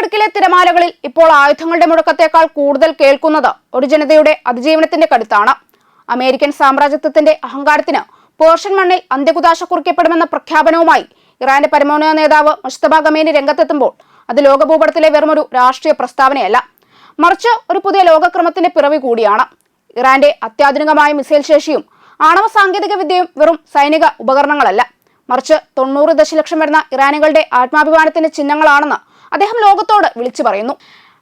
കടലിടുക്കിലെ തിരമാലകളിൽ ഇപ്പോൾ ആയുധങ്ങളുടെ മുഴക്കത്തേക്കാൾ കൂടുതൽ കേൾക്കുന്നത് ഒരു ജനതയുടെ അതിജീവനത്തിന്റെ കരുത്താണ്. അമേരിക്കൻ സാമ്രാജ്യത്വത്തിന്റെ അഹങ്കാരത്തിന് പേർഷ്യൻ മണ്ണിൽ അന്ത്യകുദാശ കുറിക്കപ്പെടുമെന്ന പ്രഖ്യാപനവുമായി ഇറാന്റെ പരമോന്നത നേതാവ് മുജ്തബ ഖമേനി രംഗത്തെത്തുമ്പോൾ അത് ലോകഭൂപടത്തിലെ വെറുമൊരു രാഷ്ട്രീയ പ്രസ്താവനയല്ല, മറിച്ച് ഒരു പുതിയ ലോകക്രമത്തിന്റെ പിറവി കൂടിയാണ്. ഇറാന്റെ അത്യാധുനികമായ മിസൈൽ ശേഷിയും ആണവ സാങ്കേതിക വിദ്യയും വെറും സൈനിക ഉപകരണങ്ങളല്ല, മറിച്ച് 90 ദശലക്ഷം വരുന്ന ഇറാനികളുടെ ആത്മാഭിമാനത്തിന്റെ ചിഹ്നങ്ങളാണെന്ന് അദ്ദേഹം ലോകത്തോട് വിളിച്ചു പറയുന്നു.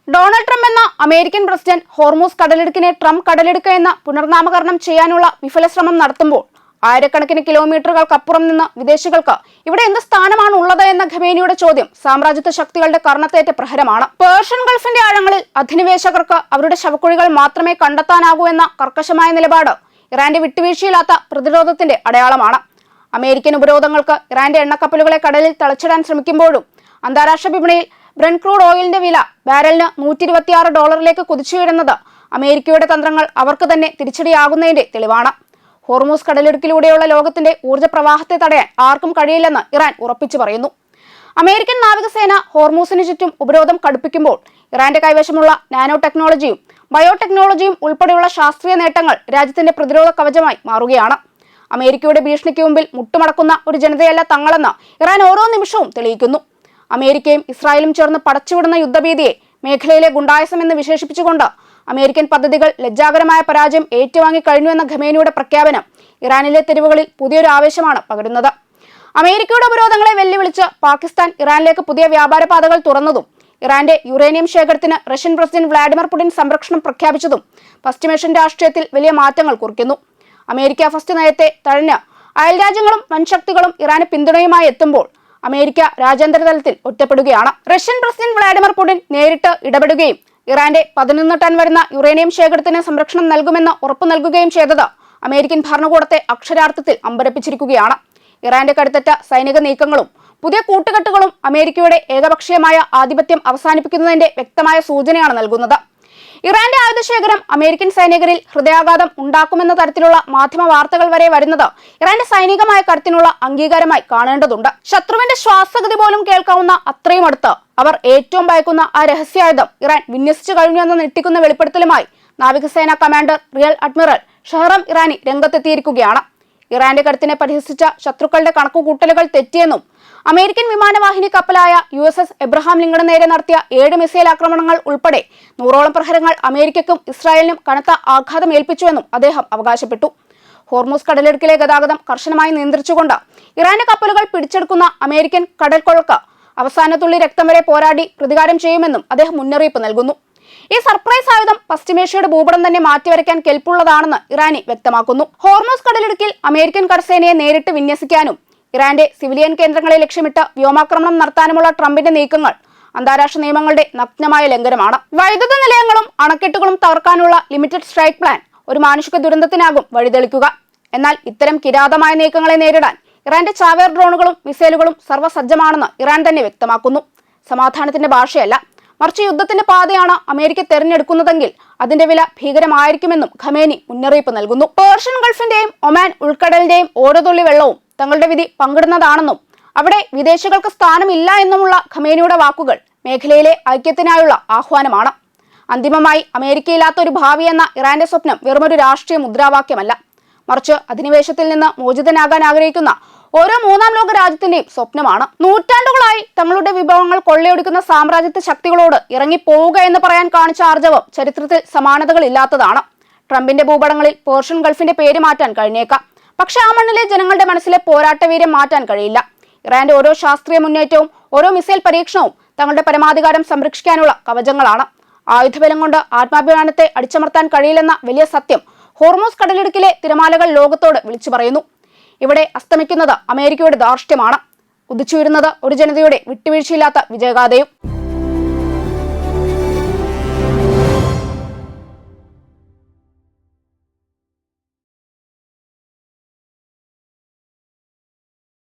ഡൊണാൾഡ് ട്രംപ് എന്ന അമേരിക്കൻ പ്രസിഡന്റ് ഹോർമൂസ് കടലിടുക്കിനെ ട്രംപ് കടലിടുക്ക് എന്ന പുനർനാമകരണം ചെയ്യാനുള്ള വിഫല ശ്രമം നടത്തുമ്പോൾ ആയിരക്കണക്കിന് കിലോമീറ്ററുകൾക്കപ്പുറം നിന്ന് വിദേശികൾക്ക് ഇവിടെ എന്ത് സ്ഥാനമാണ് ഉള്ളത് എന്ന ഖമേനിയുടെ ചോദ്യം സാമ്രാജ്യത്വ ശക്തികളുടെ കർണത്തേറ്റ പ്രഹരമാണ്. പേർഷ്യൻ ഗൾഫിന്റെ ആഴങ്ങളിൽ അധിനിവേശകർക്ക് അവരുടെ ശവക്കുഴികൾ മാത്രമേ കണ്ടെത്താനാകൂ എന്ന കർക്കശമായ നിലപാട് ഇറാന്റെ വിട്ടുവീഴ്ചയില്ലാത്ത പ്രതിരോധത്തിന്റെ അടയാളമാണ്. അമേരിക്കൻ ഉപരോധങ്ങൾക്ക് ഇറാന്റെ എണ്ണക്കപ്പലുകളെ കടലിൽ തളച്ചിടാൻ ശ്രമിക്കുമ്പോഴും അന്താരാഷ്ട്ര വിപണിയിൽ ബ്രന്റ് ക്രൂഡ് ഓയിലിന്റെ വില ബാരലിന് $126 കുതിച്ചുയരുന്നത് അമേരിക്കയുടെ തന്ത്രങ്ങൾ അവർക്ക് തന്നെ തിരിച്ചടിയാകുന്നതിന്റെ തെളിവാണ്. ഹോർമൂസ് കടലിടുക്കിലൂടെയുള്ള ലോകത്തിന്റെ ഊർജ്ജ പ്രവാഹത്തെ തടയാൻ ആർക്കും കഴിയില്ലെന്ന് ഇറാൻ ഉറപ്പിച്ചു പറയുന്നു. അമേരിക്കൻ നാവികസേന ഹോർമൂസിന് ചുറ്റും ഉപരോധം കടുപ്പിക്കുമ്പോൾ ഇറാന്റെ കൈവശമുള്ള നാനോ ടെക്നോളജിയും ബയോടെക്നോളജിയും ഉൾപ്പെടെയുള്ള ശാസ്ത്രീയ നേട്ടങ്ങൾ രാജ്യത്തിന്റെ പ്രതിരോധ കവചമായി മാറുകയാണ്. അമേരിക്കയുടെ ഭീഷണിക്ക് മുമ്പിൽ മുട്ടുമടക്കുന്ന ഒരു ജനതയല്ല തങ്ങളെന്ന് ഇറാൻ ഓരോ നിമിഷവും തെളിയിക്കുന്നു. അമേരിക്കയും ഇസ്രായേലും ചേർന്ന് പടച്ചുവിടുന്ന യുദ്ധഭീതിയെ മേഖലയിലെ ഗുണ്ടായസം എന്ന് വിശേഷിപ്പിച്ചുകൊണ്ട് അമേരിക്കൻ പദ്ധതികൾ ലജ്ജാകരമായ പരാജയം ഏറ്റുവാങ്ങി കഴിഞ്ഞുവെന്ന ഖമേനിയുടെ പ്രഖ്യാപനം ഇറാനിലെ തെരുവുകളിൽ പുതിയൊരു ആവേശമാണ് പകരുന്നത്. അമേരിക്കയുടെ ഉപരോധങ്ങളെ വെല്ലുവിളിച്ച് പാകിസ്ഥാൻ ഇറാനിലേക്ക് പുതിയ വ്യാപാര പാതകൾ തുറന്നതും ഇറാന്റെ യുറേനിയം ശേഖരത്തിന് റഷ്യൻ പ്രസിഡന്റ് വ്ളാഡിമിർ പുടിൻ സംരക്ഷണം പ്രഖ്യാപിച്ചതും പശ്ചിമേഷ്യൻ രാഷ്ട്രീയത്തിൽ വലിയ മാറ്റങ്ങൾ കുറിക്കുന്നു. അമേരിക്ക ഫസ്റ്റ് നയത്തെ തഴഞ്ഞ് അയൽരാജ്യങ്ങളും വൻശക്തികളും ഇറാന് പിന്തുണയുമായി എത്തുമ്പോൾ അമേരിക്ക രാജ്യാന്തര തലത്തിൽ ഒറ്റപ്പെടുകയാണ്. റഷ്യൻ പ്രസിഡന്റ് വ്ളാഡിമിർ പുടിൻ നേരിട്ട് ഇടപെടുകയും ഇറാന്റെ 11 ടൺ വരുന്ന യുറേനിയം ശേഖരത്തിന് സംരക്ഷണം നൽകുമെന്ന് ഉറപ്പു നൽകുകയും ചെയ്തത് അമേരിക്കൻ ഭരണകൂടത്തെ അക്ഷരാർത്ഥത്തിൽ അമ്പരപ്പിച്ചിരിക്കുകയാണ്. ഇറാന്റെ കടുത്തറ്റ സൈനിക നീക്കങ്ങളും പുതിയ കൂട്ടുകെട്ടുകളും അമേരിക്കയുടെ ഏകപക്ഷീയമായ ആധിപത്യം അവസാനിപ്പിക്കുന്നതിന്റെ വ്യക്തമായ സൂചനയാണ് നൽകുന്നത്. ഇറാന്റെ ആയുധശേഖരം അമേരിക്കൻ സൈനികരിൽ ഹൃദയാഘാതം ഉണ്ടാക്കുമെന്ന തരത്തിലുള്ള മാധ്യമ വാർത്തകൾ വരെ വരുന്നത് ഇറാന്റെ സൈനികമായ കരുത്തിനുള്ള അംഗീകാരമായി കാണേണ്ടതുണ്ട്. ശത്രുവിന്റെ ശ്വാസഗതി പോലും കേൾക്കാവുന്ന അത്രയും അടുത്ത് അവർ ഏറ്റവും ഭയക്കുന്ന ആ രഹസ്യായുധം ഇറാൻ വിന്യസിച്ചു കഴിഞ്ഞു എന്ന ഞെട്ടിക്കുന്ന വെളിപ്പെടുത്തലുമായി നാവികസേന കമാൻഡർ റിയൽ അഡ്മിറൽ ഷഹറം ഇറാനി രംഗത്തെത്തിയിരിക്കുകയാണ്. ഇറാന്റെ കരുത്തിനെ പരിഹസിച്ച ശത്രുക്കളുടെ കണക്കുകൂട്ടലുകൾ തെറ്റിയെന്നും അമേരിക്കൻ വിമാനവാഹിനി കപ്പലായ USS എബ്രഹാം ലിങ്കണ് നേരെ നടത്തിയ 7 മിസൈൽ ആക്രമണങ്ങൾ ഉൾപ്പെടെ 100ഓളം പ്രഹരങ്ങൾ അമേരിക്കയ്ക്കും ഇസ്രായേലിനും കനത്ത ആഘാതം ഏൽപ്പിച്ചുവെന്നും അദ്ദേഹം അവകാശപ്പെട്ടു. ഹോർമൂസ് കടലിടുക്കിലെ ഗതാഗതം കർശനമായി നിയന്ത്രിച്ചുകൊണ്ട് ഇറാന്റെ കപ്പലുകൾ പിടിച്ചെടുക്കുന്ന അമേരിക്കൻ കടൽക്കൊള്ളക്ക് അവസാനത്തുള്ളി രക്തം വരെ പോരാടി പ്രതികാരം ചെയ്യുമെന്നും അദ്ദേഹം മുന്നറിയിപ്പ് നൽകുന്നു. ഈ സർപ്രൈസ് ആയുധം പശ്ചിമേഷ്യയുടെ ഭൂപടം തന്നെ മാറ്റിവരയ്ക്കാൻ കെൽപ്പുള്ളതാണെന്ന് ഇറാനി വ്യക്തമാക്കുന്നു. ഹോർമൂസ് കടലിടുക്കിൽ അമേരിക്കൻ കരസേനയെ നേരിട്ട് വിന്യസിക്കാനും ഇറാന്റെ സിവിലിയൻ കേന്ദ്രങ്ങളെ ലക്ഷ്യമിട്ട് വ്യോമാക്രമണം നടത്താനുമുള്ള ട്രംപിന്റെ നീക്കങ്ങൾ അന്താരാഷ്ട്ര നിയമങ്ങളുടെ നഗ്നമായ ലംഘനമാണ്. വൈദ്യുത നിലയങ്ങളും അണക്കെട്ടുകളും തകർക്കാനുള്ള ലിമിറ്റഡ് സ്ട്രൈക്ക് പ്ലാൻ ഒരു മാനുഷിക ദുരന്തത്തിനാകും വഴിതെളിക്കുക. എന്നാൽ ഇത്തരം കിരാതമായ നീക്കങ്ങളെ നേരിടാൻ ഇറാന്റെ ചാവേർ ഡ്രോണുകളും മിസൈലുകളും സർവ്വസജ്ജമാണെന്ന് ഇറാൻ തന്നെ വ്യക്തമാക്കുന്നു. സമാധാനത്തിന്റെ ഭാഷയല്ല, മറിച്ച് യുദ്ധത്തിന്റെ പാതയാണ് അമേരിക്ക തെരഞ്ഞെടുക്കുന്നതെങ്കിൽ അതിന്റെ വില ഭീകരമായിരിക്കുമെന്നും ഖമേനി മുന്നറിയിപ്പ് നൽകുന്നു. പേർഷ്യൻ ഗൾഫിന്റെയും ഒമാൻ ഉൾക്കടലിന്റെയും ഓരോ തുള്ളി വെള്ളവും തങ്ങളുടെ വിധി പങ്കിടുന്നതാണെന്നും അവിടെ വിദേശികൾക്ക് സ്ഥാനമില്ല എന്നുമുള്ള ഖമേനിയുടെ വാക്കുകൾ മേഖലയിലെ ഐക്യത്തിനായുള്ള ആഹ്വാനമാണ്. അന്തിമമായി അമേരിക്കയില്ലാത്ത ഒരു ഭാവി എന്ന ഇറാന്റെ സ്വപ്നം വെറുമൊരു രാഷ്ട്രീയ മുദ്രാവാക്യമല്ല, മറിച്ച് അധിനിവേശത്തിൽ നിന്ന് മോചിതനാകാൻ ആഗ്രഹിക്കുന്ന ഓരോ മൂന്നാം ലോക രാജ്യത്തിന്റെയും സ്വപ്നമാണ്. നൂറ്റാണ്ടുകളായി തങ്ങളുടെ വിഭവങ്ങൾ കൊള്ളയൊടുക്കുന്ന സാമ്രാജ്യത്വ ശക്തികളോട് ഇറങ്ങിപ്പോവുക എന്ന് പറയാൻ കാണിച്ച ആർജവം ചരിത്രത്തിൽ സമാനതകളില്ലാത്തതാണ്. ട്രംപിന്റെ ഭൂപടങ്ങളിൽ പേർഷ്യൻ ഗൾഫിന്റെ പേര് മാറ്റാൻ കഴിഞ്ഞേക്കാം, പക്ഷെ ആ മണ്ണിലെ ജനങ്ങളുടെ മനസ്സിലെ പോരാട്ടവീര്യം മാറ്റാൻ കഴിയില്ല. ഇറാന്റെ ഓരോ ശാസ്ത്രീയ മുന്നേറ്റവും ഓരോ മിസൈൽ പരീക്ഷണവും തങ്ങളുടെ പരമാധികാരം സംരക്ഷിക്കാനുള്ള കവചങ്ങളാണ്. ആയുധബലം കൊണ്ട് ആത്മാഭിമാനത്തെ അടിച്ചമർത്താൻ കഴിയില്ലെന്ന വലിയ സത്യം ഹോർമൂസ് കടലിടുക്കിലെ തിരമാലകൾ ലോകത്തോട് വിളിച്ചു പറയുന്നു. ഇവിടെ അസ്തമിക്കുന്നത് അമേരിക്കയുടെ ധാർഷ്ട്യമാണ്, ഉദിച്ചുയരുന്നത് ഒരു ജനതയുടെ വിട്ടുവീഴ്ചയില്ലാത്ത വിജയഗാഥയും.